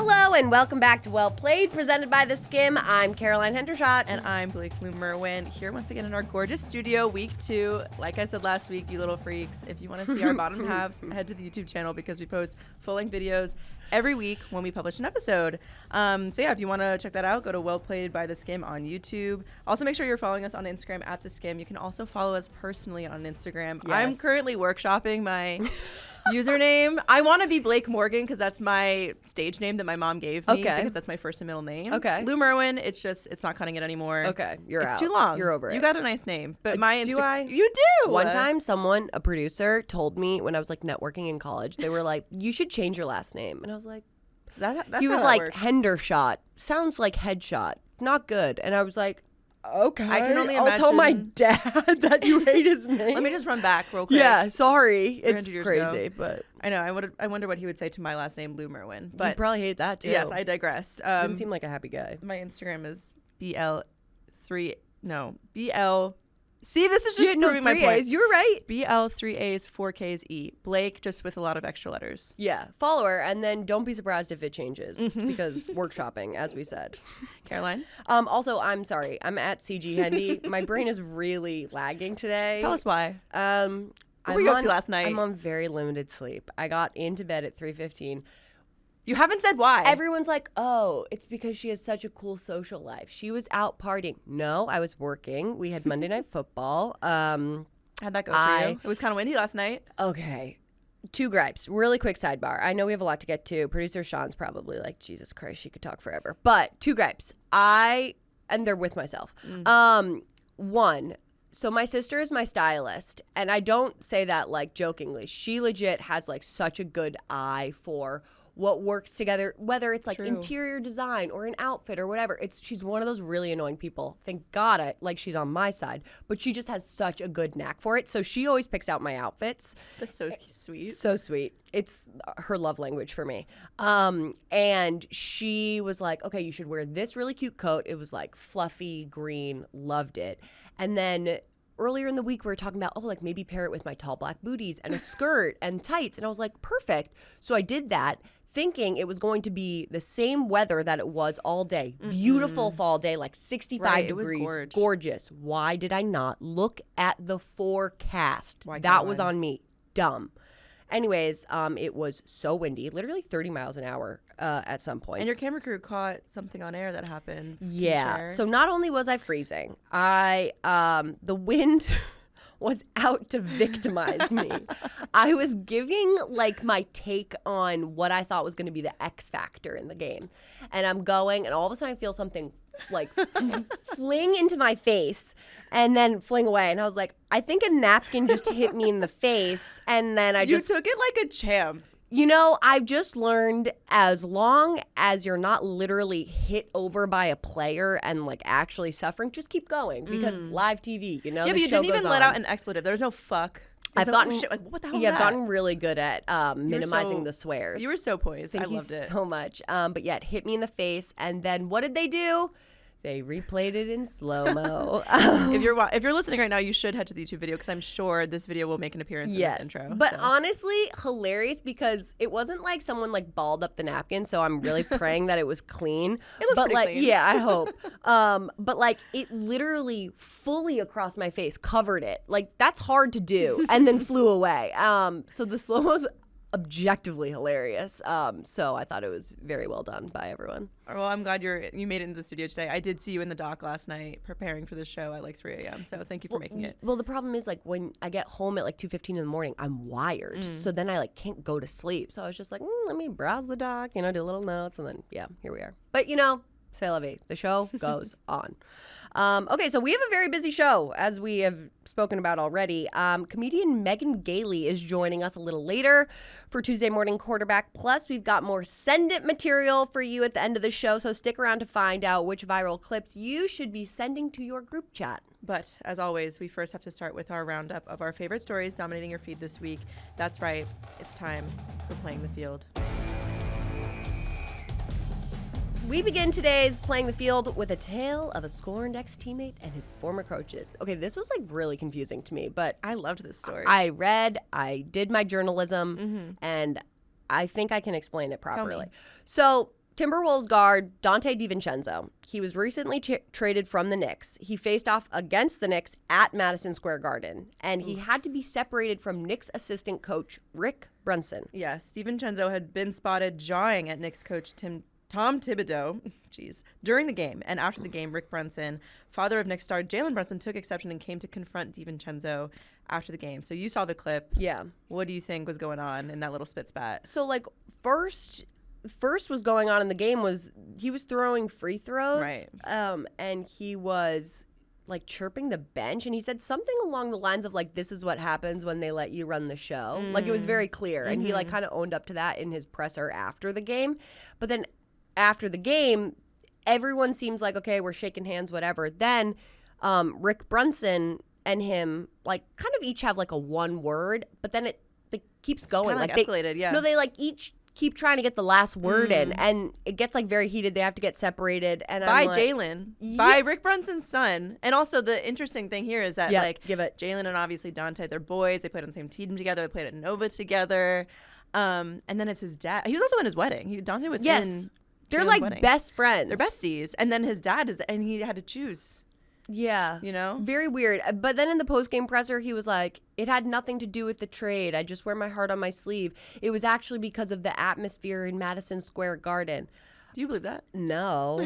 Hello and welcome back to Well Played, presented by The Skim. I'm Caroline Hendershot. And I'm Blake Lou Merwin, here once again in our gorgeous studio, week 2. Like I said last week, you little freaks, if you want to see our bottom halves, head to the YouTube channel because we post full-length videos every week when we publish an episode. So yeah, if you want to check that out, go to Well Played by The Skim on YouTube. Also, make sure you're following us on Instagram at The Skim. You can also follow us personally on Instagram. Yes. I'm currently workshopping my username. I want to be Blake Morgan because that's my stage name that my mom gave me because that's my first and middle name. Okay. Lou Merwin, it's not cutting it anymore. Okay, you're out. It's too long. You're over it. You got a nice name, but my do I? You do. One time, a producer, told me when I was like networking in college, they were like, "You should change your last name," and I was like, that's he was how like, works. "Hendershot sounds like headshot, not good," and I was like, "Okay, I can only I'll imagine. tell my dad that you hate his name." Let me just run back real quick. Yeah, sorry, it's 300 years crazy, ago. but I know. I wonder what he would say to my last name, Lou Merwin. But you probably hate that too. yes, I digress. Didn't seem like a happy guy. My Instagram is BL. See, this is just proving my point. A's. You were right. BL3A's 4K's E. Blake, just with a lot of extra letters. Yeah, follow her, and then don't be surprised if it changes because workshopping, as we said. Caroline? Also, I'm sorry. I'm at CG Hendy. My brain is really lagging today. Tell us why. What were you up to last night? I'm on very limited sleep. I got into bed at 3:15. You haven't said why. Everyone's like, oh, it's because she has such a cool social life. She was out partying. No, I was working. We had Monday Night Football. How'd that go for you? It was kind of windy last night. Okay. 2 gripes. Really quick sidebar. I know we have a lot to get to. Producer Sean's probably like, Jesus Christ, she could talk forever. But 2 gripes. And they're with myself. One, so my sister is my stylist, and I don't say that like jokingly. She legit has like such a good eye for what works together, whether it's like interior design or an outfit or whatever. She's one of those really annoying people. Thank God she's on my side, but she just has such a good knack for it. So she always picks out my outfits. That's so sweet. So sweet. It's her love language for me. And she was like, okay, you should wear this really cute coat. It was like fluffy green, loved it. And then earlier in the week, we were talking about, like maybe pair it with my tall black booties and a skirt and tights. And I was like, perfect. So I did that, thinking it was going to be the same weather that it was all day. Beautiful fall day, like 65 degrees. It was gorgeous. Why did I not look at the forecast? Why, that was on me. Dumb. Anyways, it was so windy, literally 30 miles an hour at some point. And your camera crew caught something on air that happened. Yeah. So not only was I freezing, the wind was out to victimize me. I was giving like my take on what I thought was going to be the X factor in the game. And I'm going, and all of a sudden I feel something like fling into my face and then fling away. And I was like, I think a napkin just hit me in the face. And then You took it like a champ. You know, I've just learned as long as you're not literally hit over by a player and like actually suffering, just keep going because live TV, you know. Yeah, but you didn't even let out an expletive. There was no fuck. I've gotten shit. Like, what the hell was I've that? gotten really good at minimizing the swears. You were so poised. Thank I loved it so much. But yeah, it hit me in the face, and then what did they do? They replayed it in slow-mo. If you're listening right now, you should head to the YouTube video because I'm sure this video will make an appearance in this intro. But honestly, hilarious because it wasn't like someone like balled up the napkin, so I'm really praying that it was clean. It looks pretty clean. Yeah, I hope. But like it literally fully across my face covered it. Like that's hard to do, and then flew away. So the slow-mo's objectively hilarious. So I thought it was very well done by everyone. Well, I'm glad you made it into the studio today. I did see you in the dock last night preparing for the show at like 3 a.m. So thank you for making it. Well, the problem is like when I get home at like 2:15 in the morning, I'm wired. So then I like can't go to sleep. So I was just like, let me browse the dock, do little notes, and then here we are. But c'est la vie. The show goes on. Okay, so we have a very busy show, as we have spoken about already. Comedian Megan Gailey is joining us a little later for Tuesday Morning Quarterback. Plus, we've got more Send It material for you at the end of the show, so stick around to find out which viral clips you should be sending to your group chat. But, as always, we first have to start with our roundup of our favorite stories dominating your feed this week. That's right, it's time for Playing the Field. We begin today's Playing the Field with a tale of a scorned ex-teammate and his former coaches. Okay, this was like really confusing to me, but I loved this story. I did my journalism, and I think I can explain it properly. So Timberwolves guard Donte DiVicenzo. He was recently traded from the Knicks. He faced off against the Knicks at Madison Square Garden, and he had to be separated from Knicks assistant coach Rick Brunson. Yes, DiVincenzo had been spotted jawing at Knicks coach Tom Thibodeau during the game. And after the game, Rick Brunson, father of Knicks star Jalen Brunson, took exception and came to confront DiVincenzo after the game. So you saw the clip. Yeah. What do you think was going on in that little spit spat? So, like, first was going on in the game was he was throwing free throws. Right. And he was, like, chirping the bench. And he said something along the lines of, like, this is what happens when they let you run the show. Like, it was very clear. And he, like, kind of owned up to that in his presser after the game. But then after the game, everyone seems like, okay, we're shaking hands, whatever. Then Rick Brunson and him, like, kind of each have, like, a one word, but then it keeps going. Kinda, like, escalated, yeah. No, they, like, each keep trying to get the last word in, and it gets, like, very heated. They have to get separated. And by like, Jalen, by Rick Brunson's son. And also the interesting thing here is that, like, Jalen and obviously Donte, they're boys. They played on the same team together. They played at Nova together. And then it's his dad. He was also in his wedding. Donte was in they're Jalen's like wedding. best friends. They're besties. And then his dad and he had to choose. Yeah. You know? Very weird. But then in the post-game presser, he was like, it had nothing to do with the trade. I just wear my heart on my sleeve. It was actually because of the atmosphere in Madison Square Garden. Do you believe that? No,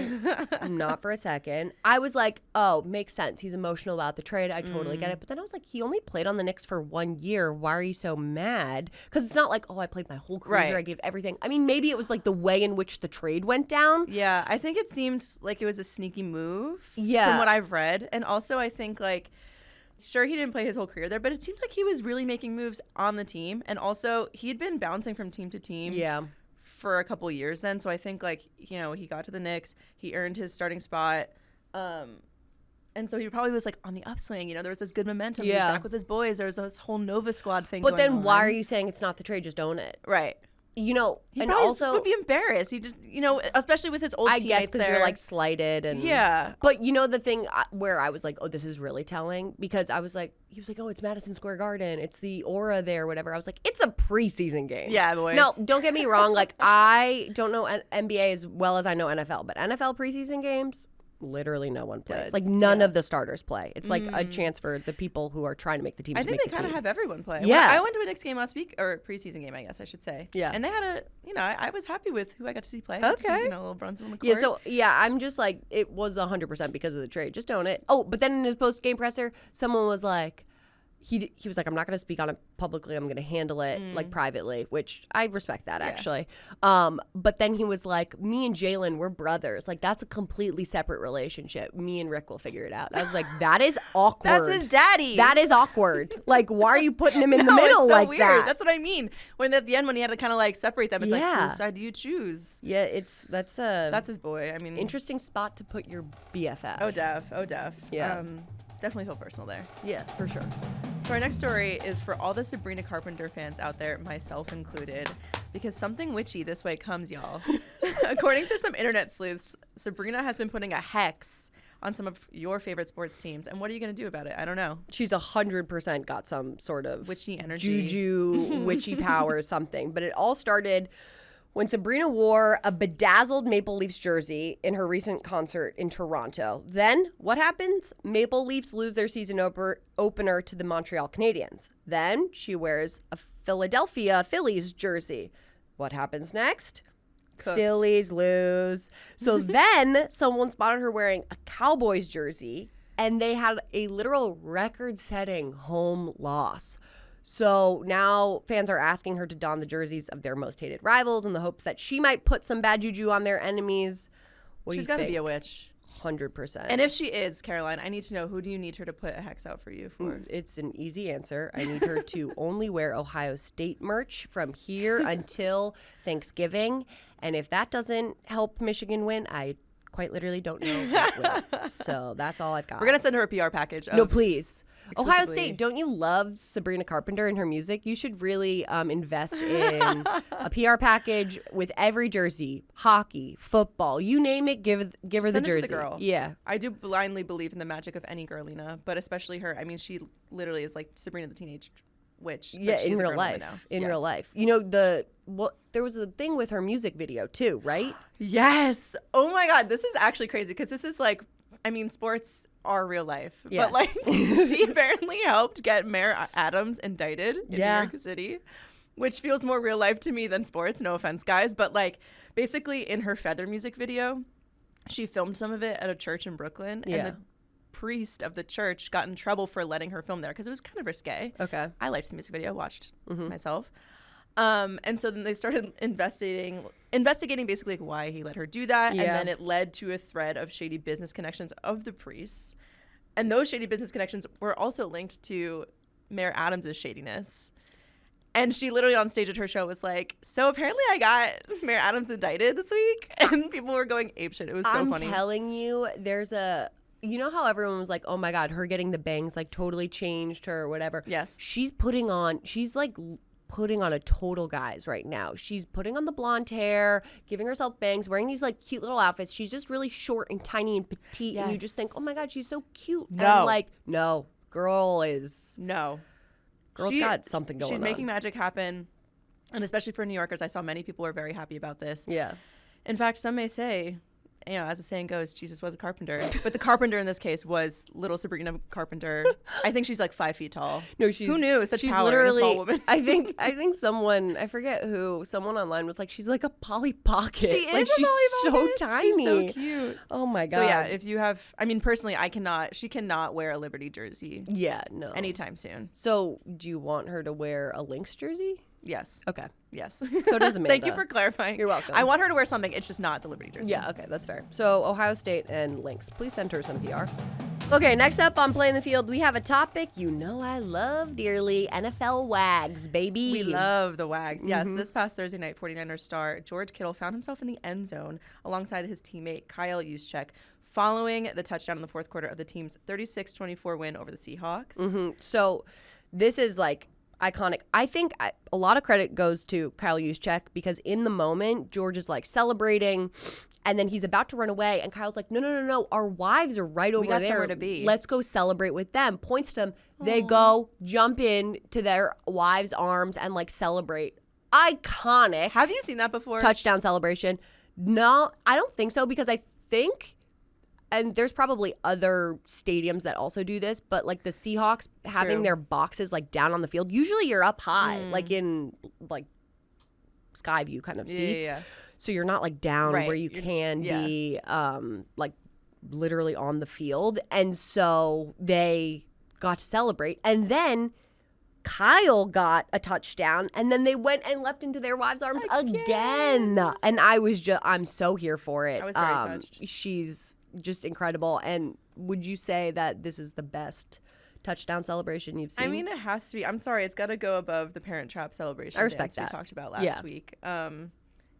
not for a second. I was like, oh, makes sense. He's emotional about the trade. I totally get it. But then I was like, he only played on the Knicks for 1 year. Why are you so mad? Because it's not like, oh, I played my whole career. Right. I gave everything. I mean, maybe it was like the way in which the trade went down. Yeah, I think it seemed like it was a sneaky move. Yeah. From what I've read. And also I think, like, sure, he didn't play his whole career there, but it seemed like he was really making moves on the team. And also he'd been bouncing from team to team. Yeah. For a couple years then. So I think, like, you know, he got to the Knicks, he earned his starting spot. And so he probably was, like, on the upswing. You know, there was this good momentum. Yeah. He was back with his boys. There was this whole Nova squad thing But going then on. why are you saying it's not the trade? Just own it. Right. You know, He and probably also would be embarrassed. He just, you know, especially with his old I teammates guess because you're, like, slighted. And yeah. But you know the thing where I was like, oh, this is really telling? Because I was like, he was like, oh, it's Madison Square Garden. It's the aura there, whatever. I was like, it's a preseason game. Yeah, boy. No, don't get me wrong. Like, I don't know NBA as well as I know NFL. But NFL preseason games, literally no one plays. Like, none of the starters play. It's like a chance for the people who are trying to make the team. I think they kind of have everyone play. Yeah. I went to a Knicks game last week, or preseason game, I guess I should say. Yeah. And they had I was happy with who I got to see play. Okay. You know, little Brunson on the court. Yeah, so, yeah, I'm just like, it was 100% because of the trade. Just own it. Oh, but then in his post-game presser, someone was like, he was like, I'm not going to speak on it publicly. I'm going to handle it, like, privately, which I respect that, actually. But then he was like, me and Jalen, we're brothers. Like, that's a completely separate relationship. Me and Rick will figure it out. I was like, that is awkward. That's his daddy. That is awkward. Like, why are you putting him in the middle it's so like weird. that? That's what I mean. When at the end, when he had to kind of, like, separate them, it's like, whose side do you choose? Yeah, that's his boy. I mean, interesting spot to put your BFF. Oh, def. Yeah. Definitely feel personal there. Yeah, for sure. So our next story is for all the Sabrina Carpenter fans out there, myself included, because something witchy this way comes, y'all. According to some internet sleuths, Sabrina has been putting a hex on some of your favorite sports teams. And what are you going to do about it? I don't know. She's 100% got some sort of witchy energy, juju, witchy power or something. But it all started when Sabrina wore a bedazzled Maple Leafs jersey in her recent concert in Toronto. Then, what happens? Maple Leafs lose their season opener to the Montreal Canadiens. Then, she wears a Philadelphia Phillies jersey. What happens next? Cooked. Phillies lose. So then, someone spotted her wearing a Cowboys jersey, and they had a literal record-setting home loss. So now fans are asking her to don the jerseys of their most hated rivals in the hopes that she might put some bad juju on their enemies. She's got to be a witch. 100%. And if she is, Caroline, I need to know, who do you need her to put a hex out for you for? It's an easy answer. I need her to only wear Ohio State merch from here until Thanksgiving. And if that doesn't help Michigan win, I quite literally don't know what will. So that's all I've got. We're going to send her a PR package. No, please. Ohio State, don't you love Sabrina Carpenter and her music? You should really invest in a PR package with every jersey, hockey, football, you name it. Give her the jersey. To the girl. Yeah, I do blindly believe in the magic of any girlina, but especially her. I mean, she literally is like Sabrina the Teenage Witch. Yeah, in real life. In real life, you know, the there was a thing with her music video too, right? Yes. Oh my God. This is actually crazy because this is like, I mean, sports are real life. Yes. But like she apparently helped get Mayor Adams indicted in New York City, which feels more real life to me than sports. No offense, guys. But like basically in her Feather music video, she filmed some of it at a church in Brooklyn. And the priest of the church got in trouble for letting her film there because it was kind of risque. Okay. I liked the music video, watched myself. And so then they started investigating basically like why he let her do that. And then it led to a thread of shady business connections of the priests. And those shady business connections were also linked to Mayor Adams' shadiness. And she literally on stage at her show was like, so apparently I got Mayor Adams indicted this week. And people were going apeshit. It was so funny. I'm telling you, you know how everyone was like, oh my God, her getting the bangs like totally changed her or whatever. Yes. She's putting on a total guise right now. She's putting on the blonde hair, giving herself bangs, wearing these like cute little outfits. She's just really short and tiny and petite. And you just think, oh my God, she's so cute. No. And like, no, girl's got something going on. She's making magic happen. And especially for New Yorkers, I saw many people were very happy about this. Yeah. In fact, some may say, you know, as the saying goes, Jesus was a carpenter. But the carpenter in this case was little Sabrina Carpenter. I think she's like 5 feet tall. No, who knew such she's power literally, in a small woman? I think someone, I forget who, someone online was like, she's like a Polly Pocket. She like, is a she's Polly so Pocket. tiny. She's so cute. Oh my God. So yeah, if you have, I mean, personally, she cannot wear a Liberty jersey. Yeah, no. Anytime soon. So do you want her to wear a Lynx jersey? Yes. Okay. Yes. So does Amanda. Thank you for clarifying. You're welcome. I want her to wear something. It's just not the Liberty jersey. Yeah, okay, that's fair. So Ohio State and Lynx. Please send her some PR. Okay, next up on Play in the Field, we have a topic you know I love dearly. NFL Wags, baby. We love the Wags. Yes, this past Thursday night, 49ers star George Kittle found himself in the end zone alongside his teammate Kyle Juszczyk following the touchdown in the fourth quarter of the team's 36-24 win over the Seahawks. So this is like iconic. I think a lot of credit goes to Kyle Juszczyk because in the moment, George is like celebrating and then he's about to run away and Kyle's like, no, our wives are right over got there. somewhere to be. Let's go celebrate with them. Points to them. They go, jump in to their wives' arms and like celebrate. Iconic. Have you seen that before? Touchdown celebration. No, I don't think so because I think, and there's probably other stadiums that also do this, but like the Seahawks having their boxes like down on the field, usually you're up high, like in like sky view kind of seats. Yeah. So you're not like down where you can be like literally on the field. And so they got to celebrate. And then Kyle got a touchdown and then they went and leapt into their wives' arms again. And I'm so here for it. I was very touched. She's just incredible. And would you say that this is the best touchdown celebration you've seen? I mean, it has to be. I'm sorry, it's got to go above the Parent Trap celebration. I respect dance that. We talked about last week.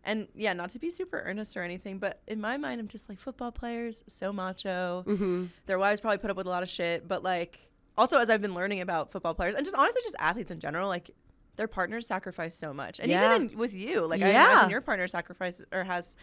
And yeah, not to be super earnest or anything, but in my mind, I'm just like, football players, so macho. Their wives probably put up with a lot of shit, but like, also as I've been learning about football players and just honestly just athletes in general, like their partners sacrifice so much. And even with you, like I imagine your partner sacrifices or has,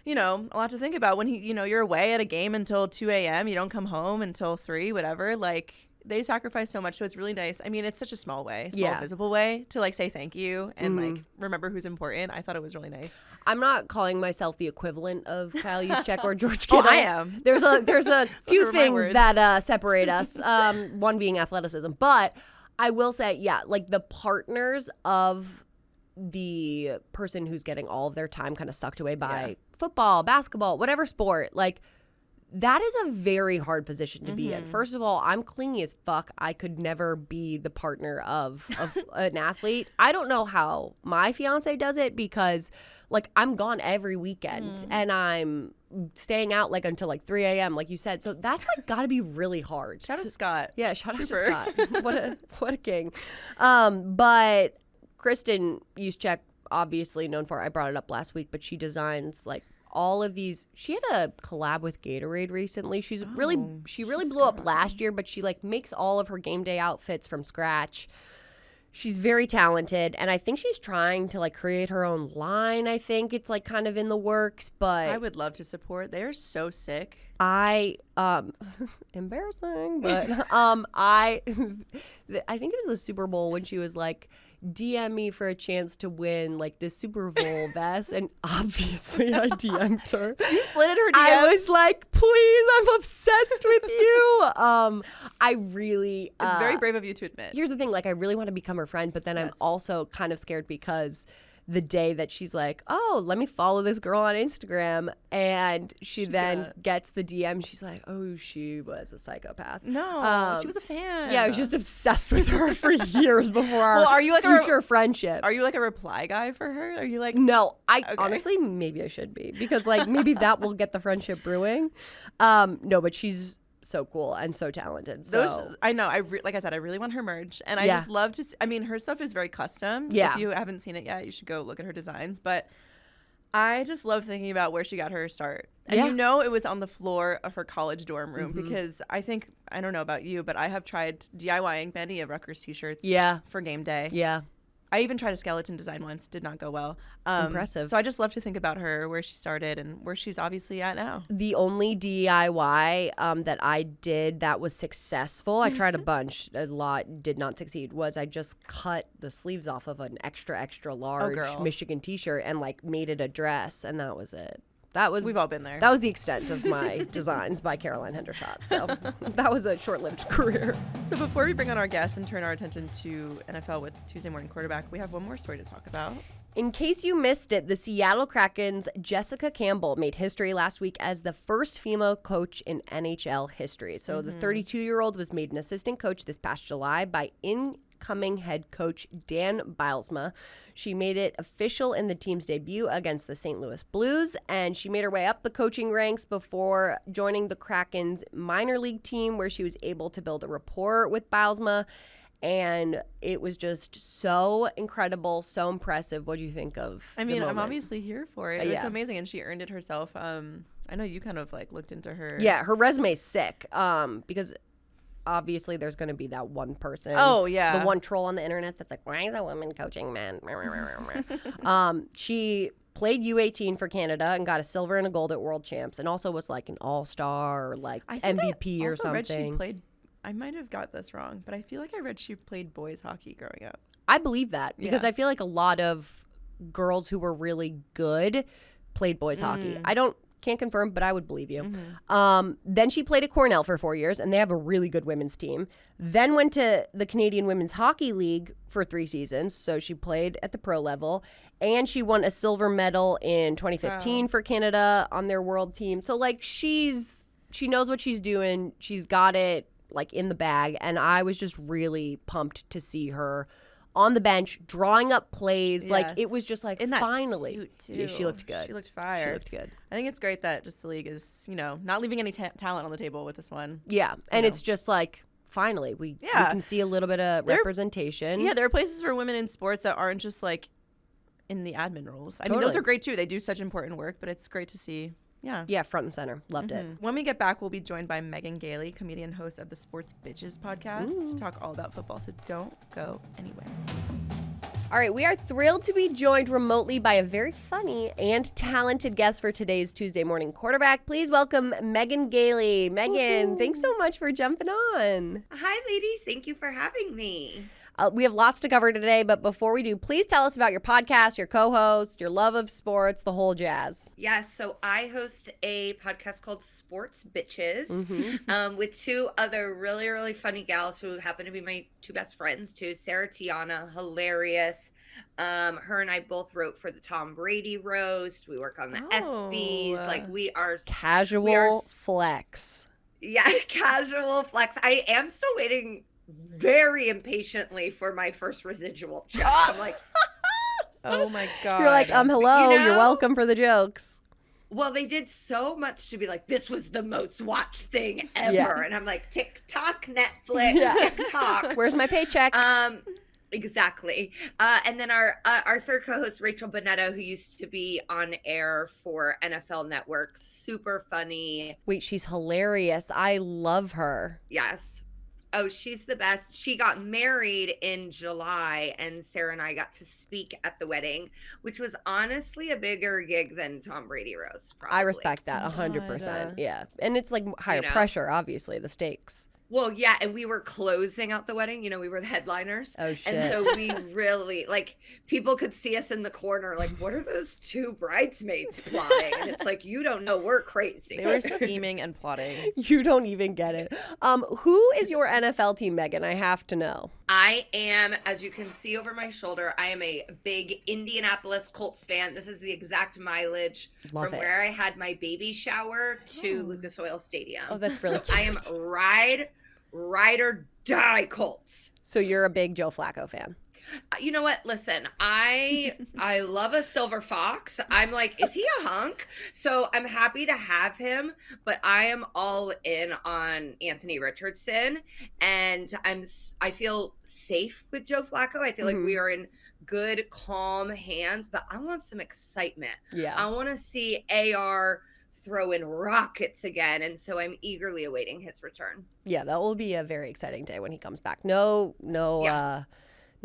you know, a lot to think about when you're away at a game until 2 a.m. You don't come home until 3, whatever. Like they sacrifice so much. So it's really nice. I mean, it's such a small visible way to like say thank you and like remember who's important. I thought it was really nice. I'm not calling myself the equivalent of Kyle Juszczyk or George Kittle. Oh, I am. There's a few things that separate us. One being athleticism, but I will say, like the partners of the person who's getting all of their time kind of sucked away by football, basketball, whatever sport, like that is a very hard position to be in. First of all, I'm clingy as fuck. I could never be the partner of an athlete. I don't know how my fiance does it because like I'm gone every weekend and I'm staying out like until like 3 a.m. like you said. So that's like got to be really hard. Shout out to Scott. Yeah, shout out to Scott. What a king. But Kristen Juszczyk, obviously known for, I brought it up last week, but she designs like all of these. She had a collab with Gatorade recently. She really blew up last year, but she like makes all of her game day outfits from scratch. She's very talented, and I think she's trying to like create her own line. I think it's like kind of in the works, but I would love to support. They're so sick. Embarrassing, but I think it was the Super Bowl when she was like, DM me for a chance to win like this Super Bowl vest. And obviously I DM'd her. You slid in her DMs? I was like, please, I'm obsessed with you. I really... It's very brave of you to admit. Here's the thing, like I really want to become her friend, but then I'm also kind of scared because the day that she's like, oh, let me follow this girl on Instagram, and she's then gets the DM, she's like, oh, she was a psychopath. No, she was a fan. Yeah, I was just obsessed with her for years before our are you like future friendship. Are you like a reply guy for her? Are you like... No, honestly, maybe I should be, because like maybe that will get the friendship brewing. No, but she's so cool and so talented. So I know. Like I said, I really want her merch, and I just love to. I mean, her stuff is very custom. Yeah. If you haven't seen it yet, you should go look at her designs. But I just love thinking about where she got her start. And you know, it was on the floor of her college dorm room, because I don't know about you, but I have tried DIYing many of Rutgers t-shirts. For game day. Yeah. I even tried a skeleton design once. Did not go well. Impressive. So I just love to think about her, where she started and where she's obviously at now. The only DIY that I did that was successful, I tried a bunch, a lot did not succeed, was I just cut the sleeves off of an extra large Michigan t-shirt and like made it a dress, and that was it. We've all been there. That was the extent of my designs by Caroline Hendershot. So that was a short-lived career. So before we bring on our guests and turn our attention to NFL with Tuesday Morning Quarterback, we have one more story to talk about. In case you missed it, the Seattle Kraken's Jessica Campbell made history last week as the first female coach in NHL history. So the 32-year-old was made an assistant coach this past July by incoming head coach Dan Bylsma. She made it official in the team's debut against the St. Louis Blues, and she made her way up the coaching ranks before joining the Kraken's minor league team, where she was able to build a rapport with Bylsma. And it was just so incredible, so impressive. What do you think of I mean, the I'm moment? obviously here for it. It was amazing, and she earned it herself. I know you kind of like looked into her. Yeah, her resume's sick, because obviously there's going to be that one person. Oh, yeah. The one troll on the internet that's like, why is a woman coaching men? She played U18 for Canada and got a silver and a gold at World Champs, and also was like an all-star or like MVP or something. Read she played, I might have got this wrong, but I feel like I read she played boys hockey growing up. I believe that, because I feel like a lot of girls who were really good played boys hockey. Can't confirm, but I would believe you. Then she played at Cornell for 4 years, and they have a really good women's team. Then went to the Canadian Women's Hockey League for 3 seasons, so she played at the pro level, and she won a silver medal in 2015 for Canada on their world team. So like she knows what she's doing. She's got it like in the bag, and I was just really pumped to see her on the bench, drawing up plays. Like, it was just like, in that finally. Suit too. Yeah, she looked good. She looked fire. She looked good. I think it's great that just the league is, not leaving any talent on the table with this one. Yeah, and it's just like, finally, we can see a little bit of representation. Yeah, there are places for women in sports that aren't just like in the admin roles. I mean, those are great too. They do such important work, but it's great to see. Yeah, front and center. Loved it. When we get back, we'll be joined by Megan Gailey, comedian host of the Sports Bitches podcast, to talk all about football, so don't go anywhere. All right, we are thrilled to be joined remotely by a very funny and talented guest for today's Tuesday Morning Quarterback. Please welcome Megan Gailey. Megan, thanks so much for jumping on. Hi, ladies. Thank you for having me. We have lots to cover today, but before we do, please tell us about your podcast, your co-host, your love of sports, the whole jazz. Yes, so I host a podcast called Sports Bitches with 2 other really, really funny gals who happen to be my 2 best friends too. Sarah Tiana, hilarious. Her and I both wrote for the Tom Brady roast. We work on the ESPYs. Like, we are casual flex. Yeah, casual flex. I am still waiting very impatiently for my first residual check. I'm like, oh my God. You're like, hello, you're welcome for the jokes. Well, they did so much to be like, this was the most watched thing ever. Yeah. And I'm like, TikTok, Netflix, TikTok. Where's my paycheck? Exactly. And then our third co-host, Rachel Bonetto, who used to be on air for NFL Network. Super funny. Wait, she's hilarious. I love her. Yes. Oh, she's the best. She got married in July, and Sarah and I got to speak at the wedding, which was honestly a bigger gig than Tom Brady roast, probably. I respect that 100%. Yeah. And it's like higher pressure, obviously, the stakes. Well, yeah, and we were closing out the wedding. You know, we were the headliners. Oh, shit. And so we really, like, people could see us in the corner, like, what are those two bridesmaids plotting? And it's like, you don't know, we're crazy. They were scheming and plotting. You don't even get it. Who is your NFL team, Megan? I have to know. I am, as you can see over my shoulder, I am a big Indianapolis Colts fan. This is the exact mileage Love from it. where I had my baby shower to Lucas Oil Stadium. Oh, that's really So I am ride or die Colts. So you're a big Joe Flacco fan. You know what? Listen, I love a silver fox. I'm like, is he a hunk? So I'm happy to have him, but I am all in on Anthony Richardson, and I feel safe with Joe Flacco. I feel like we are in good, calm hands, but I want some excitement. Yeah. I want to see AR throw in rockets again, and so I'm eagerly awaiting his return. Yeah, that will be a very exciting day when he comes back. No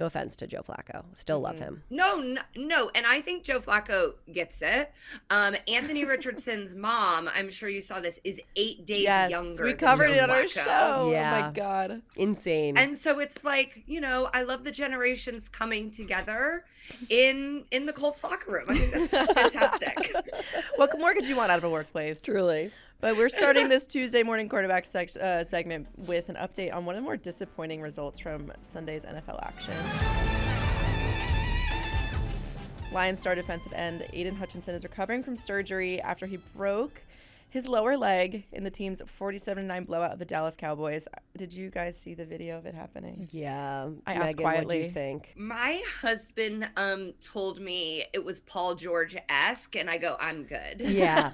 offense to Joe Flacco. Still love him. No, and I think Joe Flacco gets it. Anthony Richardson's mom, I'm sure you saw this, is 8 days younger. We covered than it Joe on our Flacco. show. Yeah. Oh my God. Insane. And so it's like, you know, I love the generations coming together in the Colts locker room. I think that's fantastic. What more could you want out of a workplace? Truly. But we're starting this Tuesday morning quarterback segment with an update on one of the more disappointing results from Sunday's NFL action. Lions star defensive end Aiden Hutchinson is recovering from surgery after he broke his lower leg in the team's 47-9 blowout of the Dallas Cowboys. Did you guys see the video of it happening? Yeah. I asked Megan, quietly. What do you think? My husband told me it was Paul George-esque, and I go, I'm good. Yeah.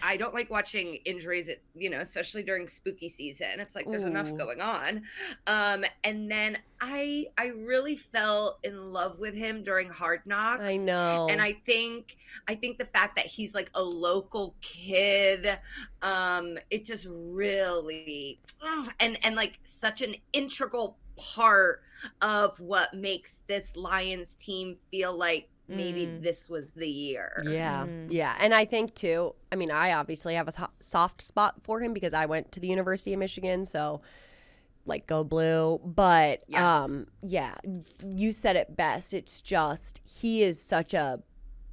I don't like watching injuries, especially during spooky season. It's like there's enough going on. And then I really fell in love with him during Hard Knocks. I know. And I think the fact that he's like a local kid, it just really and like such an integral part of what makes this Lions team feel like maybe this was the year. Yeah. Yeah. And I think too, I mean, I obviously have a soft spot for him because I went to the University of Michigan, so like go blue. But Yes. yeah, you said it best. It's just he is such a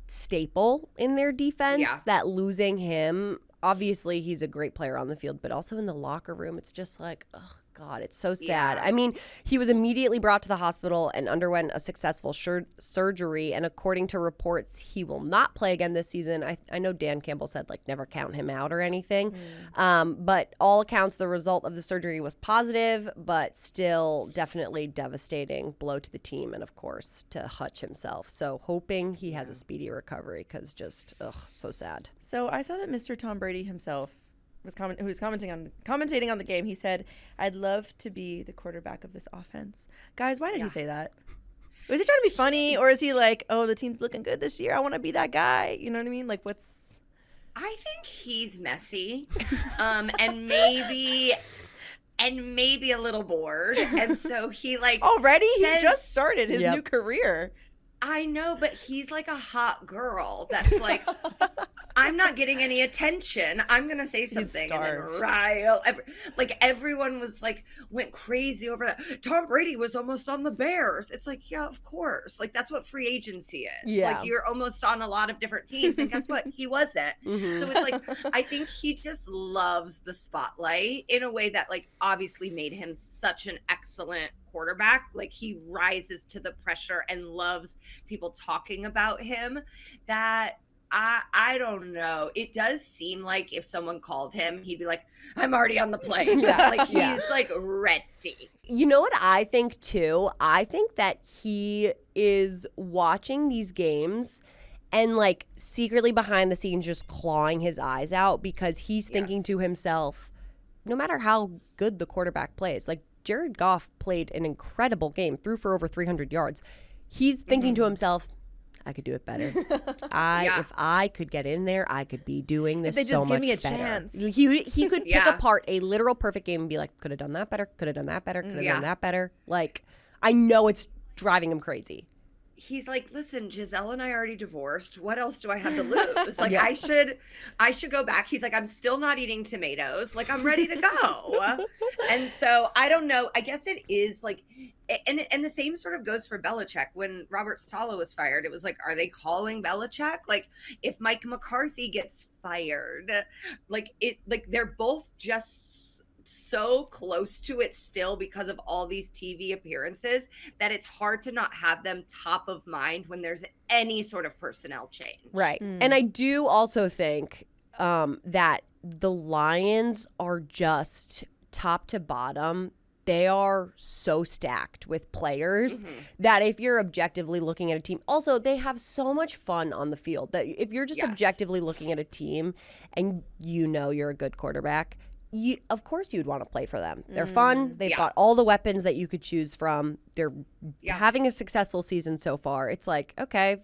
staple in their defense that losing him, obviously he's a great player on the field, but also in the locker room, it's just like, oh God, it's so sad. Yeah. I mean, he was immediately brought to the hospital and underwent a successful surgery. And according to reports, he will not play again this season. I know Dan Campbell said, like, never count him out or anything. But all accounts, the result of the surgery was positive, but still definitely devastating blow to the team and, of course, to Hutch himself. So hoping he has a speedy recovery because just, so sad. So I saw that Mr. Tom Brady himself who was commentating on the game. He said, "I'd love to be the quarterback of this offense." Guys, why did he say that? Was he trying to be funny, or is he like, "Oh, the team's looking good this year. I want to be that guy." You know what I mean? Like, what's? I think he's messy, and maybe a little bored, and so he like Already, says, he just started his new career. I know, but he's like a hot girl that's like, I'm not getting any attention. I'm gonna say something, and then rile. Everyone was like, went crazy over that. Tom Brady was almost on the Bears. It's like, yeah, of course. Like that's what free agency is. Yeah. Like you're almost on a lot of different teams, and guess what? He wasn't. So it's like, I think he just loves the spotlight in a way that like obviously made him such an excellent quarterback. Like he rises to the pressure and loves people talking about him. That I don't know. It does seem like if someone called him, he'd be like, I'm already on the plane. Like he's like ready. You know what I think too? I think that he is watching these games and like secretly behind the scenes just clawing his eyes out because he's thinking to himself, no matter how good the quarterback plays, like Jared Goff played an incredible game, threw for over 300 yards. He's thinking to himself, I could do it better. If I could get in there, I could be doing this so much better. If they just give me a chance. He could pick apart a literal perfect game and be like, could have done that better, could have done that better, could have done that better. Like, I know it's driving him crazy. he's like, listen, Giselle and I already divorced. What else do I have to lose? Like, I should go back. He's like, I'm still not eating tomatoes. Like, I'm ready to go. And so I don't know. I guess it is like, and the same sort of goes for Belichick. When Robert Saleh was fired, it was like, are they calling Belichick? Like, if Mike McCarthy gets fired, like they're both just so close to it still because of all these TV appearances that it's hard to not have them top of mind when there's any sort of personnel change. Right. And I do also think that the Lions are just top to bottom. They are so stacked with players that if you're objectively looking at a team, also they have so much fun on the field that if you're just objectively looking at a team and you know you're a good quarterback, of course you'd want to play for them. They're fun. They've got all the weapons that you could choose from. They're having a successful season so far. It's like, okay,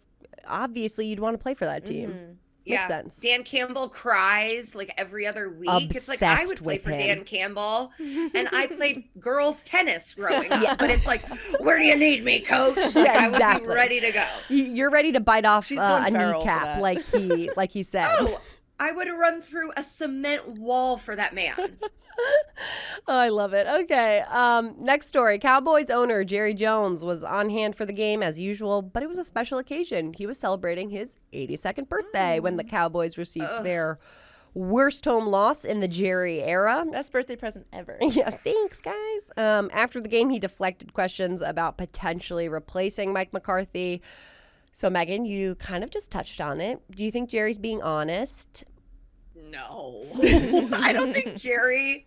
obviously you'd want to play for that team. Makes sense. Dan Campbell cries like every other week. It's like I would play for Dan Campbell, and I played girls tennis growing up. But it's like, where do you need me, coach? Yeah, exactly. I would be ready to go. You're ready to bite off a kneecap, like he said. Oh, I would have run through a cement wall for that man. Oh, I love it. Okay. Next story. Cowboys owner Jerry Jones was on hand for the game as usual, but it was a special occasion. He was celebrating his 82nd birthday when the Cowboys received their worst home loss in the Jerry era. Best birthday present ever. Yeah, thanks, guys. After the game, he deflected questions about potentially replacing Mike McCarthy. So, Megan, you kind of just touched on it. Do you think Jerry's being honest? No. I don't think Jerry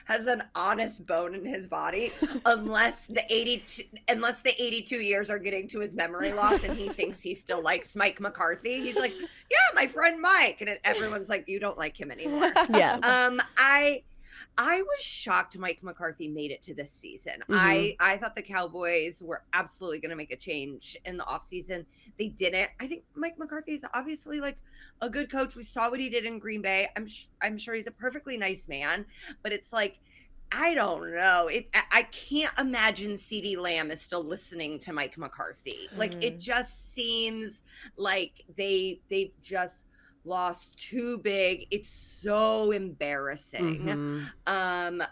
has an honest bone in his body unless the 82 years are getting to his memory loss and he thinks he still likes Mike McCarthy. He's like, yeah, my friend Mike. And everyone's like, you don't like him anymore. Yeah. I was shocked Mike McCarthy made it to this season. I thought the Cowboys were absolutely going to make a change in the offseason. They didn't. I think Mike McCarthy is obviously like a good coach. We saw what he did in Green Bay. I'm sure he's a perfectly nice man, but it's like, I don't know. I can't imagine CeeDee Lamb is still listening to Mike McCarthy. Like, it just seems like they've just lost too big. It's so embarrassing.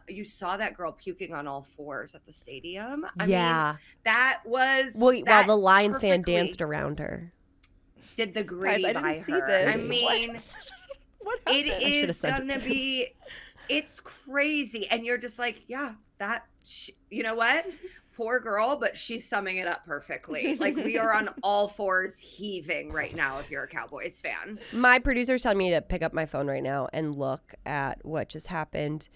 You saw that girl puking on all fours at the stadium. I mean, that was while the Lions fan danced around her. Did the gritty by her. I mean, what happened? It is gonna be. It's crazy, and you're just like, yeah, you know what? Poor girl, but she's summing it up perfectly. Like, we are on all fours heaving right now if you're a Cowboys fan. My producer's telling me to pick up my phone right now and look at what just happened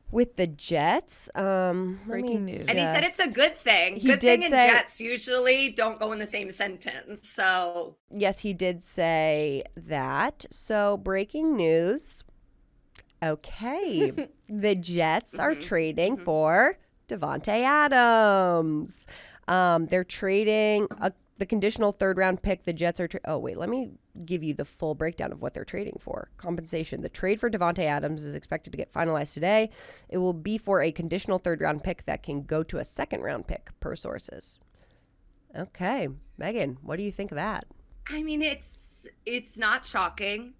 with the Jets. Breaking news. And he said it's a good thing. Good thing and Jets usually don't go in the same sentence. So yes, he did say that. So breaking news. Okay. The Jets are trading for Davante Adams. They're trading the conditional third-round pick. The Jets are let me give you the full breakdown of what they're trading for. Compensation. The trade for Davante Adams is expected to get finalized today. It will be for a conditional third-round pick that can go to a second-round pick, per sources. Okay. Megan, what do you think of that? I mean, it's not shocking.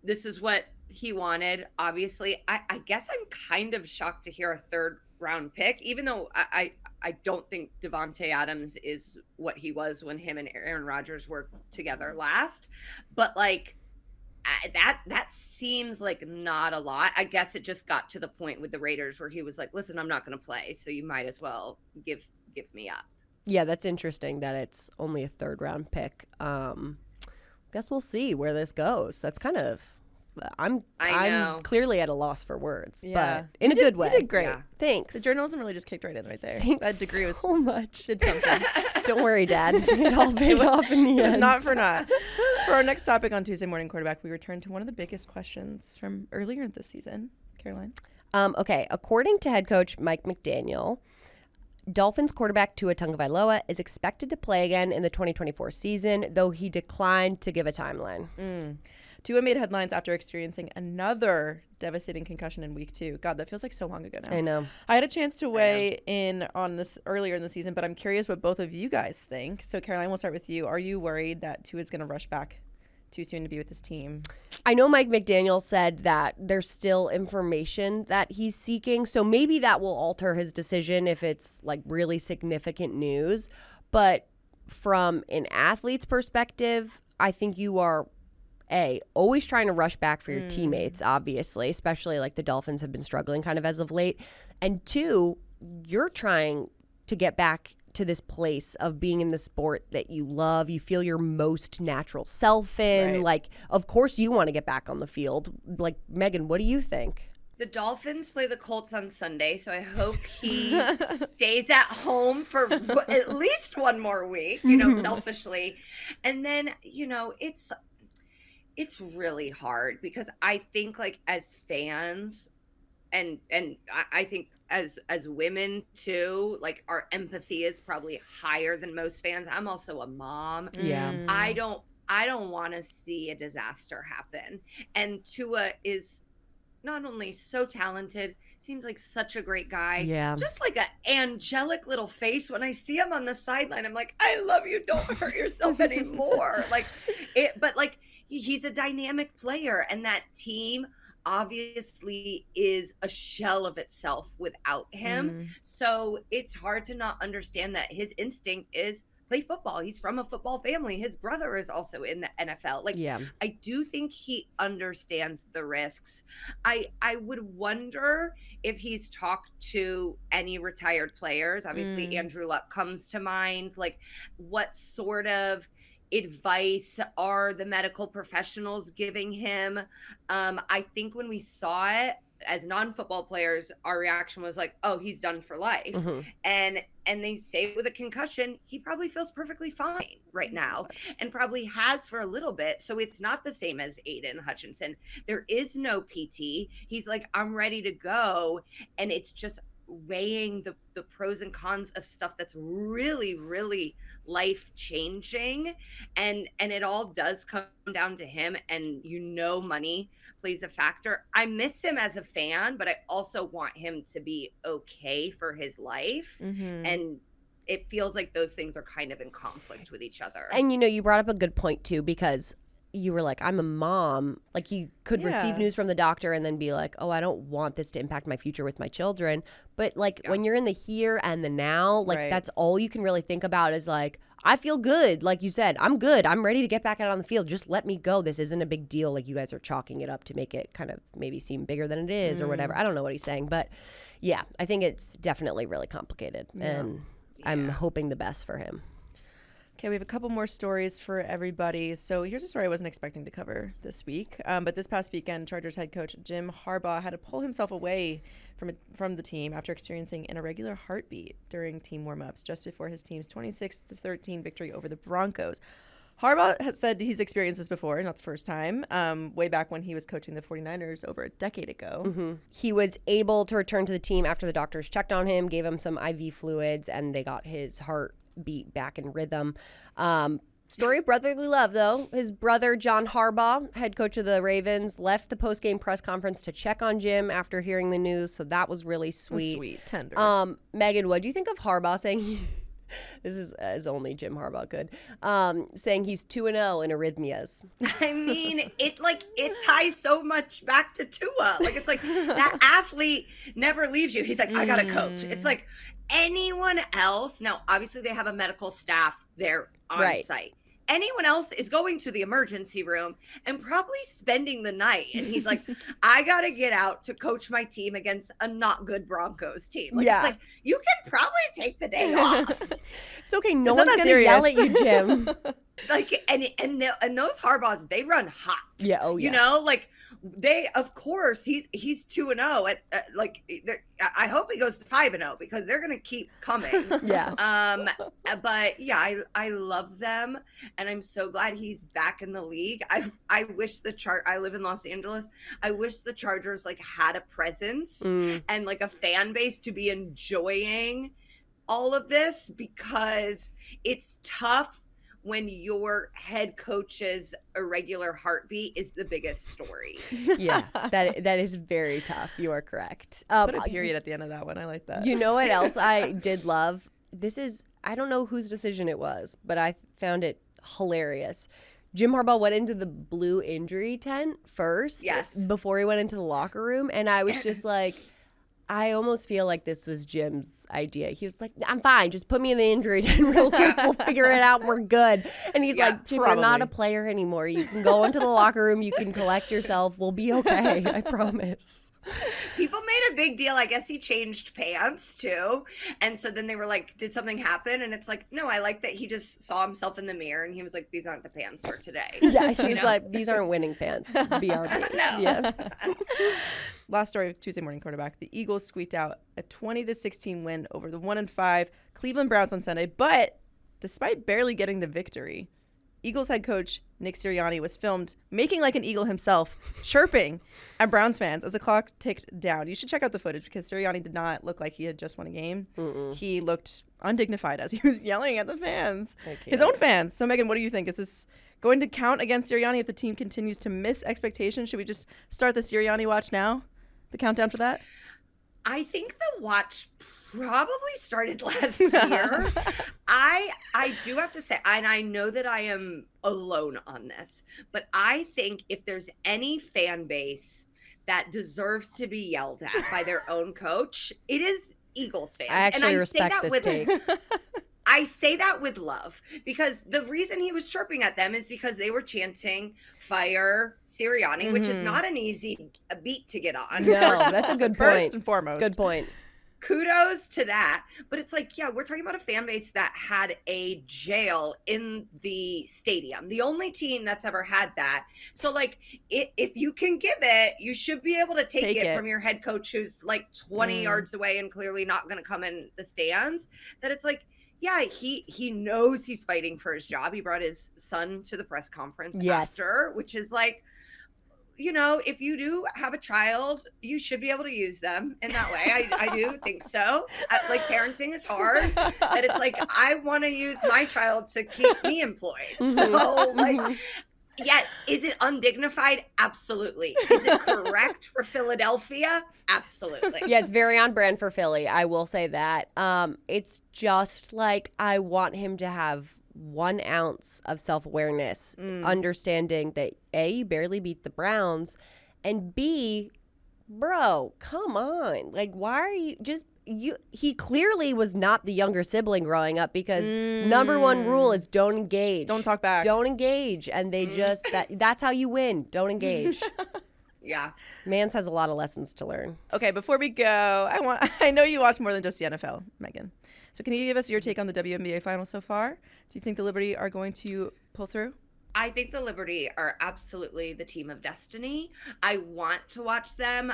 This is what he wanted, obviously. I guess I'm kind of shocked to hear a third round pick, even though I don't think Davante Adams is what he was when him and Aaron Rodgers were together last. But like that seems like not a lot. I guess it just got to the point with the Raiders where he was like, listen, I'm not going to play, so you might as well give me up. Yeah, that's interesting that it's only a third round pick. Guess we'll see where this goes. That's kind of I'm clearly at a loss for words, but in a good way. You did great. Yeah. Thanks. The journalism really just kicked right in right there. Thanks that degree was so much. Did something. Don't worry, Dad. It all paid off in the end. It's not for naught. For our next topic on Tuesday Morning Quarterback, we return to one of the biggest questions from earlier this season. Caroline. Okay. According to head coach Mike McDaniel, Dolphins quarterback Tua Tagovailoa is expected to play again in the 2024 season, though he declined to give a timeline. Tua made headlines after experiencing another devastating concussion in week 2. God, that feels like so long ago now. I know. I had a chance to weigh in on this earlier in the season, but I'm curious what both of you guys think. So, Caroline, we'll start with you. Are you worried that Tua's going to rush back too soon to be with his team? I know Mike McDaniel said that there's still information that he's seeking, so maybe that will alter his decision if it's like really significant news. But from an athlete's perspective, I think you are always trying to rush back for your teammates, obviously, especially like the Dolphins have been struggling kind of as of late. And 2, you're trying to get back to this place of being in the sport that you love, you feel your most natural self in. Right. Like, of course you want to get back on the field. Like, Megan, what do you think? The Dolphins play the Colts on Sunday, so I hope he stays at home for at least one more week, selfishly. And then, it's really hard because I think like as fans and I think as women too, like our empathy is probably higher than most fans. I'm also a mom. Yeah. I don't want to see a disaster happen. And Tua is not only so talented, seems like such a great guy. Yeah. Just like an angelic little face. When I see him on the sideline, I'm like, I love you. Don't hurt yourself anymore. But he's a dynamic player, and that team obviously is a shell of itself without him. So it's hard to not understand that his instinct is play football. He's from a football family. His brother is also in the NFL. I do think he understands the risks. I would wonder if he's talked to any retired players. Obviously, Andrew Luck comes to mind. Like, what sort of advice are the medical professionals giving him? I think when we saw it as non-football players, our reaction was like, oh, he's done for life. And they say with a concussion, he probably feels perfectly fine right now and probably has for a little bit. So it's not the same as Aiden Hutchinson. There is no PT. He's like, I'm ready to go. And it's just weighing the pros and cons of stuff that's really, really life-changing. And it all does come down to him. And money plays a factor. I miss him as a fan, but I also want him to be okay for his life. And it feels like those things are kind of in conflict with each other. And you brought up a good point too, because you were like, I'm a mom. Like, you could receive news from the doctor and then be like, oh, I don't want this to impact my future with my children. But when you're in the here and the now, that's all you can really think about is like, I feel good. Like you said, I'm good. I'm ready to get back out on the field. Just let me go. This isn't a big deal. Like, you guys are chalking it up to make it kind of maybe seem bigger than it is or whatever. I don't know what he's saying. But yeah, I think it's definitely really complicated. And I'm hoping the best for him. Okay, we have a couple more stories for everybody. So here's a story I wasn't expecting to cover this week. But this past weekend, Chargers head coach Jim Harbaugh had to pull himself away from the team after experiencing an irregular heartbeat during team warm-ups just before his team's 26-13 victory over the Broncos. Harbaugh has said he's experienced this before, not the first time, way back when he was coaching the 49ers over a decade ago. He was able to return to the team after the doctors checked on him, gave him some IV fluids, and they got his heart beat back in rhythm. Story of brotherly love, though. His brother, John Harbaugh, head coach of the Ravens, left the post-game press conference to check on Jim after hearing the news, so that was really sweet. Sweet, tender. Megan, what do you think of Harbaugh saying this is as only Jim Harbaugh could, saying he's 2-0 in arrhythmias? I mean, it ties so much back to Tua. Like, it's like that athlete never leaves you. He's like, I got to coach. It's like anyone else. Now, obviously, they have a medical staff there on site. Anyone else is going to the emergency room and probably spending the night. And he's like, I got to get out to coach my team against a not good Broncos team. Like, it's like, you can probably take the day off. It's okay. No one's going to yell at you, Jim. And those Harbaughs, they run hot. Yeah. Oh, yeah. They, of course, he's 2-0. I hope he goes to 5-0 because they're gonna keep coming. But yeah, I love them, and I'm so glad he's back in the league. I wish I live in Los Angeles. I wish the Chargers had a presence and a fan base to be enjoying all of this, because it's tough when your head coach's irregular heartbeat is the biggest story. Yeah, that is very tough. You are correct. Put a period at the end of that one. I like that. You know what else I did love? I don't know whose decision it was, but I found it hilarious. Jim Harbaugh went into the blue injury tent first, yes, before he went into the locker room, and I was just like, I almost feel like this was Jim's idea. He was like, I'm fine. Just put me in the injury tent real quick. We'll figure it out and we're good. And he's like, Jim, you're not a player anymore. You can go into the locker room. You can collect yourself. We'll be okay. I promise. People made a big deal. I guess he changed pants too. And so then they were like, did something happen? And it's like, no, I like that he just saw himself in the mirror and he was like, these aren't the pants for today. Yeah, he was like, these aren't winning pants. BRB. No. Yeah. Last story of Tuesday Morning Quarterback. The Eagles squeaked out a 20-16 win over the 1-5 Cleveland Browns on Sunday. But despite barely getting the victory, Eagles head coach Nick Sirianni was filmed making like an eagle himself, chirping at Browns fans as the clock ticked down. You should check out the footage because Sirianni did not look like he had just won a game. He looked undignified as he was yelling at the fans, his own fans. So, Megan, what do you think? Is this going to count against Sirianni if the team continues to miss expectations? Should we just start the Sirianni watch now? The countdown for that? I think the watch probably started last year. I do have to say, and I know that I am alone on this, but I think if there's any fan base that deserves to be yelled at by their own coach, it is Eagles fans. I actually respect this take. I say that with love because the reason he was chirping at them is because they were chanting "Fire Sirianni," which is not an easy beat to get on. No, that's a good point. First and foremost. Good point. Kudos to that. But it's like, yeah, we're talking about a fan base that had a jail in the stadium. The only team that's ever had that. So, like, if you can give it, you should be able to take it from your head coach who's like 20 yards away and clearly not going to come in the stands. That it's like, yeah, he knows he's fighting for his job. He brought his son to the press conference after, which is like, you know, if you do have a child, you should be able to use them in that way. I do think so. Like, parenting is hard. That it's like, I want to use my child to keep me employed. So, like, yeah, is it undignified? Absolutely. Is it correct for Philadelphia? Absolutely. Yeah, it's very on brand for Philly. I will say that. It's just like I want him to have 1 ounce of self-awareness, understanding that A, you barely beat the Browns, and B, bro, come on. Like, why are you just... He clearly was not the younger sibling growing up because number 1 rule is don't engage. Don't talk back. Don't engage. And they just, that's how you win. Don't engage. Yeah. Mans has a lot of lessons to learn. Okay, before we go, I know you watch more than just the NFL, Megan. So can you give us your take on the WNBA finals so far? Do you think the Liberty are going to pull through? I think the Liberty are absolutely the team of destiny. I want to watch them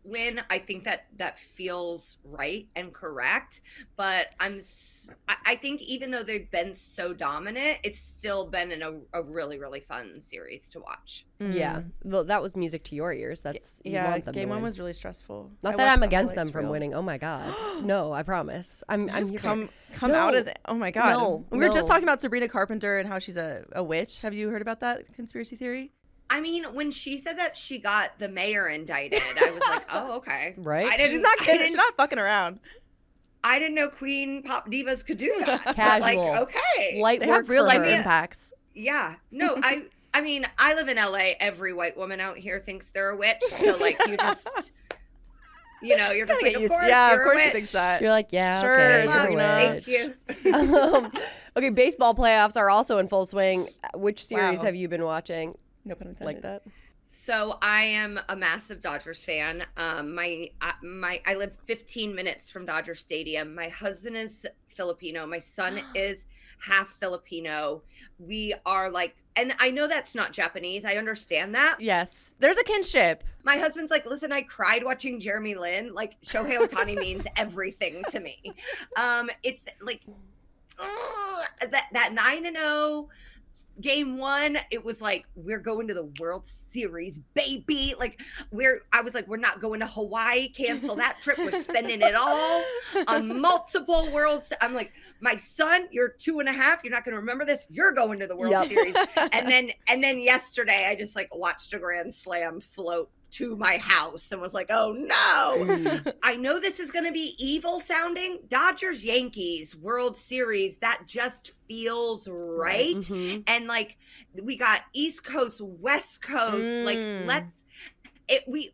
win. I think that feels right and correct. But I think even though they've been so dominant, it's still been a really, really fun series to watch. Yeah. Well, that was music to your ears. That's you want them game to 1 win. was really stressful. Not that I'm against them from winning. Oh my God. No, I promise. I'm come out as, oh my God. No, we were just talking about Sabrina Carpenter and how she's a witch. Have you heard about that conspiracy theory? I mean, when she said that she got the mayor indicted, I was like, oh, okay. Right? She's not kidding. She's not fucking around. I didn't know Queen Pop Divas could do that. Casual. Like, okay. Light They work have real for life her. impacts. Yeah. No, I mean, I live in LA. Every white woman out here thinks they're a witch. So, like, you just, you know, you're just like, of course, yeah, you're of course a she witch. thinks that. You're like, yeah, Sure, okay. Serena. you're a Thank you. Okay, baseball playoffs are also in full swing. Which series Wow. have you been watching? No pun intended. Like that? So I am a massive Dodgers fan. I live 15 minutes from Dodger Stadium. My husband is Filipino. My son is half Filipino. We are like, and I know that's not Japanese. I understand that. Yes. There's a kinship. My husband's like, listen, I cried watching Jeremy Lin. Like, Shohei Ohtani means everything to me. It's like, that 9-0. Game 1, it was like, we're going to the World Series, baby. Like, I was like, we're not going to Hawaii. Cancel that trip. We're spending it all on multiple Worlds. I'm like, my son, you're 2.5. You're not going to remember this. You're going to the World Series. And then yesterday, I just like watched a Grand Slam float to my house and was like, oh no. I know this is going to be evil sounding. Dodgers Yankees World Series, that just feels right. And like, we got East Coast, West Coast, like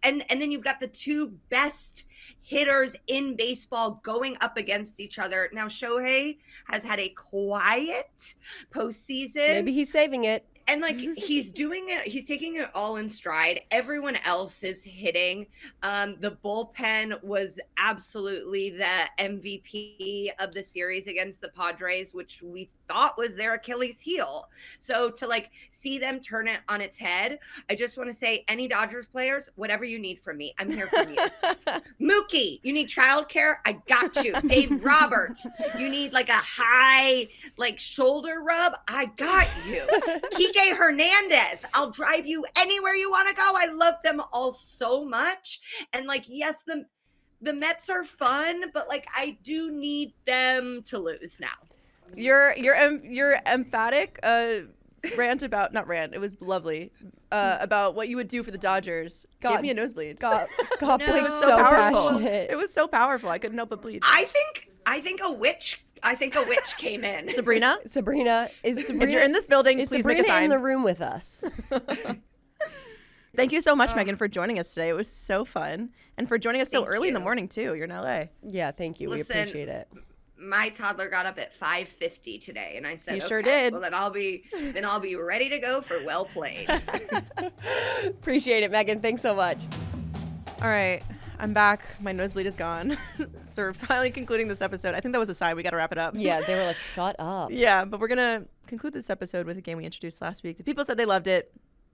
and then you've got the two best hitters in baseball going up against each other. Now Shohei has had a quiet postseason. Maybe he's saving it. And like, he's doing it, he's taking it all in stride. Everyone else is hitting. The bullpen was absolutely the MVP of the series against the Padres, which we thought was their Achilles heel. So to like see them turn it on its head, I just want to say, any Dodgers players, whatever you need from me, I'm here for you. Mookie, you need childcare? I got you. Dave Roberts, you need like a high like shoulder rub? I got you. Kike Hernandez, I'll drive you anywhere you want to go. I love them all so much. And like, yes, the Mets are fun, but like, I do need them to lose now. Your emphatic rant about, not rant, it was lovely, about what you would do for the Dodgers gave me a nosebleed. God, No. it was so powerful. passionate. It was so powerful. I couldn't help but bleed. I think a witch came in. Sabrina, If you're in this building, is please Sabrina make a sign. in the room with us? Thank you so much, Megan, for joining us today. It was so fun. And for joining us so Thank early in the you. morning, too. You're in LA. Yeah, thank you. Listen, we appreciate it. My toddler got up at 5:50 today, and I said, He okay, sure did. Well, then I'll be ready to go for well played. Appreciate it, Megan. Thanks so much. All right. I'm back. My nosebleed is gone. So we're finally concluding this episode. I think that was a sign. We got to wrap it up. Yeah, they were like, shut up. Yeah, but we're going to conclude this episode with a game we introduced last week. The people said they loved it.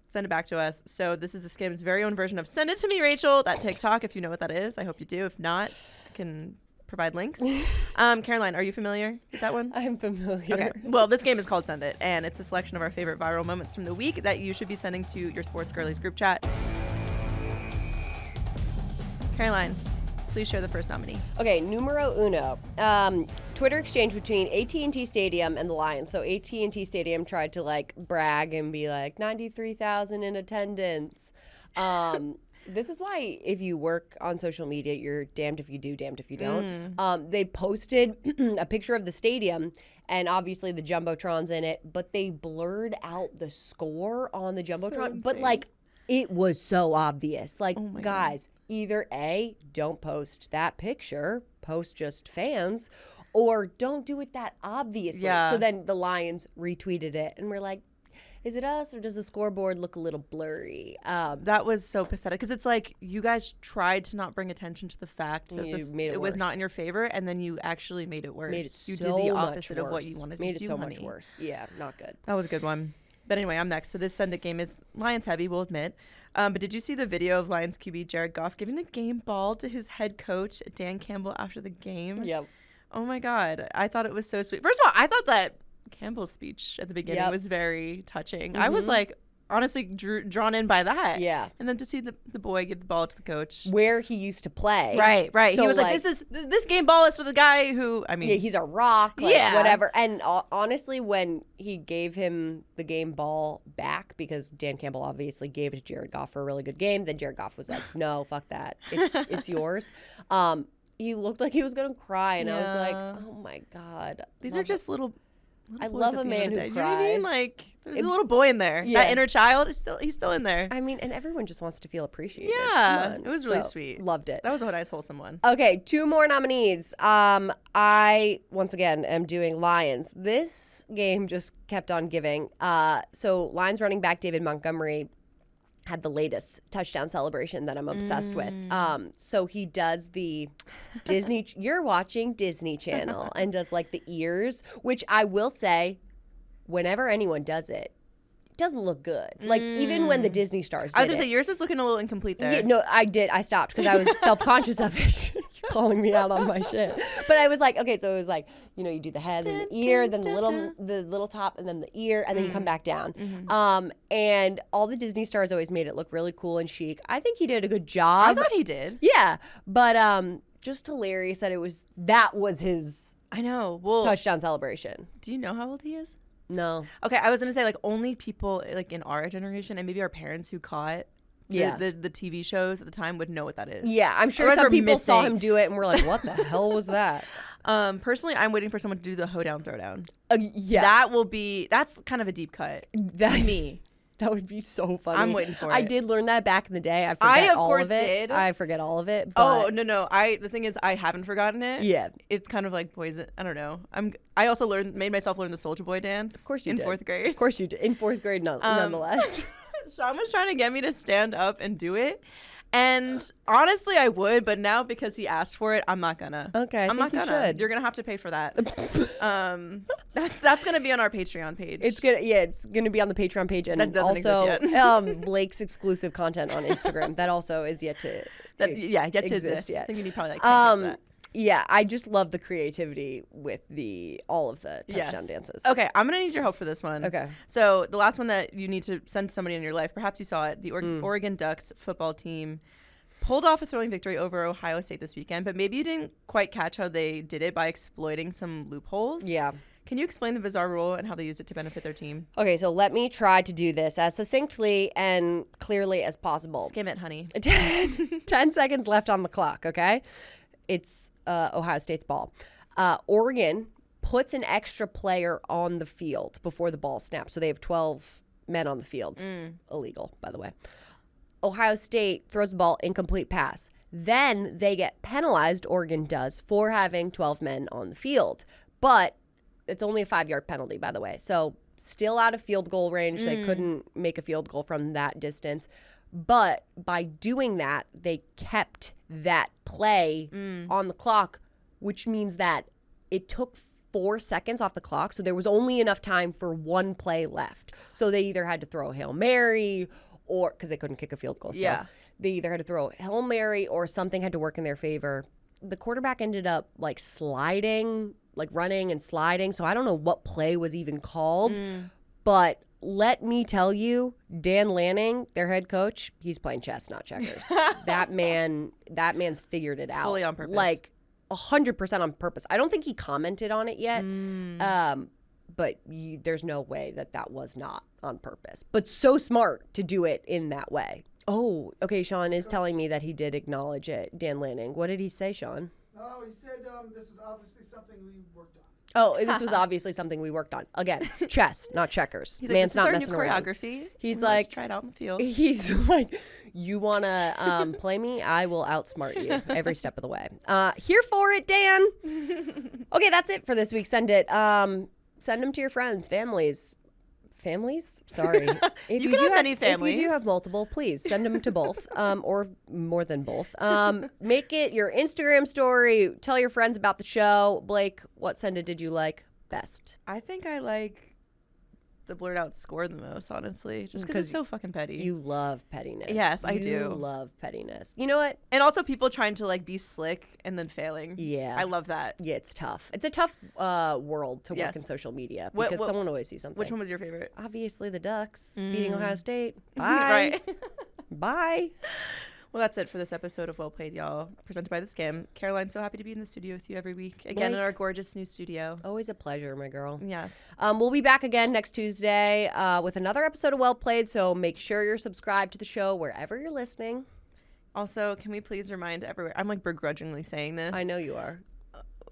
Send it back to us. So this is the Skims' very own version of Send It To Me, Rachel, that TikTok, if you know what that is. I hope you do. If not, I can provide links. Caroline, are you familiar with that one? I'm familiar. Okay. Well, this game is called Send It, and it's a selection of our favorite viral moments from the week that you should be sending to your Sports Girlies group chat. Caroline, please share the first nominee. Okay, numero uno. Twitter exchange between AT&T Stadium and the Lions. So AT&T Stadium tried to like brag and be like 93,000 in attendance. This is why if you work on social media, you're damned if you do, damned if you don't. They posted a picture of the stadium and obviously the Jumbotron's in it, but they blurred out the score on the Jumbotron. But like, it was so obvious. Like, guys, either A, don't post that picture, post just fans, or don't do it that obviously. Yeah. So then the Lions retweeted it, and we're like, is it us or does the scoreboard look a little blurry? That was so pathetic because it's like you guys tried to not bring attention to the fact that it was not in your favor, and then you actually made it worse. You did the opposite of what you wanted to do. Made it so much worse. Yeah, not good. That was a good one. But anyway, I'm next. So this Send It game is Lions heavy, we'll admit. But did you see the video of Lions QB Jared Goff giving the game ball to his head coach, Dan Campbell, after the game? Yep. Oh, my God. I thought it was so sweet. First of all, I thought that Campbell's speech at the beginning was very touching. I was like, honestly drawn in by that. Yeah. And then to see the boy give the ball to the coach. Where he used to play. Right. So he was like, this game ball is for the guy who, I mean. Yeah, he's a rock, whatever. And honestly, when he gave him the game ball back, because Dan Campbell obviously gave it to Jared Goff for a really good game, then Jared Goff was like, no, fuck that. It's yours. He looked like he was going to cry, and I was like, oh my God. These are just little I love a man who cries. You know what I mean? Like, there's a little boy in there. Yeah. That inner child he's still in there. I mean, and everyone just wants to feel appreciated. Yeah, it was really sweet. Loved it. That was a nice, wholesome one. Okay, 2 more nominees. I once again am doing Lions. This game just kept on giving. So Lions running back David Montgomery had the latest touchdown celebration that I'm obsessed with. So he does the Disney, you're watching Disney Channel, and does like the ears, which I will say, whenever anyone does it doesn't look good. Like, even when the Disney stars did I was going to say, yours was looking a little incomplete there. Yeah, no, I stopped because I was self-conscious of it. You're calling me out on my shit. But I was like, okay, so it was like, you know, you do the head, then the ear, then the little top, and then the ear, and then you come back down. And all the Disney stars always made it look really cool and chic. I think he did a good job. I thought he did. Yeah, but just hilarious that that was his I know. Well, touchdown celebration. Do you know how old he is? No. Okay, I was gonna say, like, only people like in our generation and maybe our parents who caught the TV shows at the time would know what that is. Yeah, I'm sure some people saw him do it and were like, "What the hell was that?" Personally, I'm waiting for someone to do the hoedown throwdown. Yeah, that's kind of a deep cut. That to me. That would be so funny. I'm waiting for it. I did learn that back in the day. I forget all of it. Did. I forget all of it. But no. The thing is, I haven't forgotten it. Yeah. It's kind of like poison. I don't know. I also made myself learn the Soulja Boy dance. Of course you did. In 4th grade. Of course you did. In 4th grade, nonetheless. Sean was trying to get me to stand up and do it. And honestly, I would, but now because he asked for it, I'm not gonna. Okay, I'm not gonna. You're gonna have to pay for that. That's gonna be on our Patreon page. It's gonna be on the Patreon page, and that doesn't also exist yet. Blake's exclusive content on Instagram that also is yet to exist. Yet. I think you need probably like 10 for that. Yeah, I just love the creativity with all of the touchdown dances. Okay, I'm going to need your help for this one. Okay. So the last one that you need to send somebody in your life, perhaps you saw it, the Oregon Ducks football team pulled off a thrilling victory over Ohio State this weekend, but maybe you didn't quite catch how they did it by exploiting some loopholes. Yeah. Can you explain the bizarre rule and how they used it to benefit their team? Okay, so let me try to do this as succinctly and clearly as possible. Skim it, honey. 10 seconds left on the clock, okay? It's Ohio State's ball. Oregon puts an extra player on the field before the ball snaps. So they have 12 men on the field. Illegal, by the way. Ohio State throws the ball, incomplete pass. Then they get penalized, Oregon does, for having 12 men on the field. But it's only a 5-yard penalty, by the way. So still out of field goal range. They couldn't make a field goal from that distance. But by doing that, they kept that play on the clock, which means that it took 4 seconds off the clock. So there was only enough time for one play left. So they either had to throw a Hail Mary or because they couldn't kick a field goal. So they either had to throw a Hail Mary or something had to work in their favor. The quarterback ended up like sliding, like running and sliding. So I don't know what play was even called, but let me tell you, Dan Lanning, their head coach, he's playing chess, not checkers. that man's figured it out. Fully on purpose. Like 100% on purpose. I don't think he commented on it yet. But there's no way that was not on purpose. But so smart to do it in that way. Oh, okay. Sean is telling me that he did acknowledge it. Dan Lanning. What did he say, Sean? No, he said this was obviously something we worked on. Oh, this was obviously something we worked on. Again, chess, not checkers. He's Man's like, not this is messing our new around. choreography. He's Let's like, try it out in the field. He's like, you want to play me? I will outsmart you every step of the way. Here for it, Dan. Okay, that's it for this week. Send it. Send them to your friends, families. Sorry. If you can have many If families. you do have multiple, please send them to both, or more than both. Make it your Instagram story. Tell your friends about the show. Blake, what send-it did you like best? I think I like the blurred out score the most, honestly, just because it's so fucking petty. You love pettiness. Yes, I do. You love pettiness. You know what? And also people trying to like be slick and then failing. Yeah. I love that. Yeah, it's tough. It's a tough world to work in social media because someone always sees something. Which one was your favorite? Obviously the Ducks beating Ohio State. Bye. Right. Bye. Well, that's it for this episode of Well Played, y'all. Presented by The Skim. Caroline's so happy to be in the studio with you every week. Again, in our gorgeous new studio. Always a pleasure, my girl. Yes. We'll be back again next Tuesday with another episode of Well Played, so make sure you're subscribed to the show wherever you're listening. Also, can we please remind everyone, I'm like begrudgingly saying this. I know you are.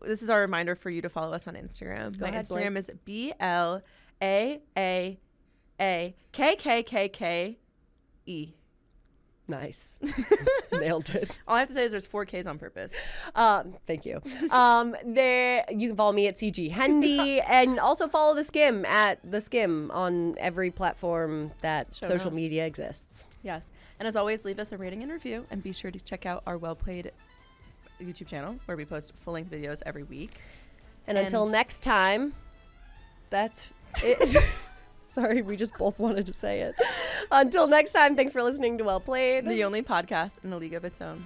This is our reminder for you to follow us on Instagram. Go My ahead, Instagram Blake. is BLAAAKKKKE. Nice. Nailed it. All I have to say is there's 4 Ks on purpose. Thank you. There you can follow me at CG Hendy and also follow The Skim at The Skim on every platform that social media exists. Yes. And as always, leave us a rating and review, and be sure to check out our Well Played YouTube channel where we post full-length videos every week. And until next time, that's it. Sorry, we just both wanted to say it. Until next time, thanks for listening to Well Played. The only podcast in a league of its own.